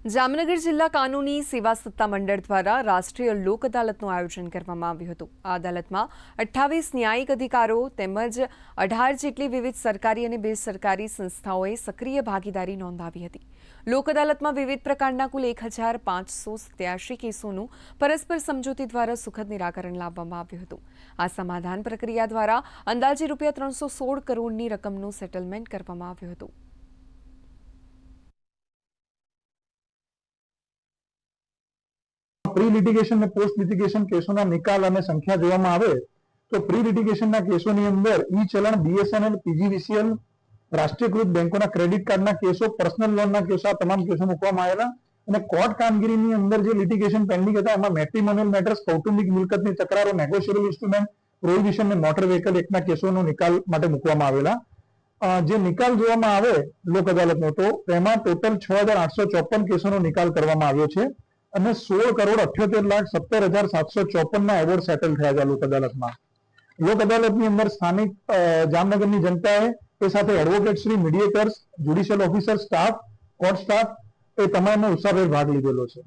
જામનગર જિલ્લા કાનૂની સેવા સત્તા મંડળ દ્વારા રાષ્ટ્રીય લોક અદાલતનું આયોજન કરવામાં આવ્યું હતું। આ અદાલતમાં 28 ન્યાયિક અધિકારો તેમજ 18 જેટલી વિવિધ સરકારી અને બેસરકારી સંસ્થાઓએ સક્રિય ભાગીદારી નોંધાવી હતી। લોક અદાલતમાં વિવિધ પ્રકારના કુલ 1587 કેસોનું પરસ્પર સમજૂતી દ્વારા સુખદ નિરાકરણ લાવવામાં આવ્યું હતું। આ સમાધાન પ્રક્રિયા દ્વારા અંદાજે ₹316 કરોડની રકમનું સેટલમેન્ટ કરવામાં આવ્યું હતું। પ્રી લિટિગેશન અને પોસ્ટ લિટિગેશન કેસોના નિકાલ અને સંખ્યા જોવામાં આવે તો પ્રી લિટિગેશનના કેસોની અંદર ઈ ચલણ, બીએસએનએલ, પીજીવીસીએલ, રાષ્ટ્રીયકૃત બેંકોના ક્રેડિટ કાર્ડના કેસો, પર્સનલ લોનના કેસો, આ તમામ કેસો મૂકવામાં આવેલા અને કોર્ટ કામગીરીની અંદર જે લિટિગેશન પેન્ડિંગ હતા એમાં મેટ્રિમોનિયલ મેટર્સ, કૌટુંબિક મિલકતની તકરારો, નેગોશિયેબલ ઇન્સ્ટ્રુમેન્ટ, પ્રોહિબિશન અને મોટર વ્હીકલ એક્ટના કેસોનો નિકાલ માટે મૂકવામાં આવેલા। જે નિકાલ જોવામાં આવે લોક અદાલતનો તો તેમાં ટોટલ 6854 કેસોનો નિકાલ કરવામાં આવ્યો છે અને 16,78,17,754 ના એવોર્ડ સેટલ થયા છે લોક અદાલતમાં। લોક અદાલતની અંદર સ્થાનિક જામનગરની જનતાએ એ સાથે advocate Shri, mediators, judicial officer, staff, court staff એ તમામનો ઉત્સાહભેર ભાગ લીધેલો છે।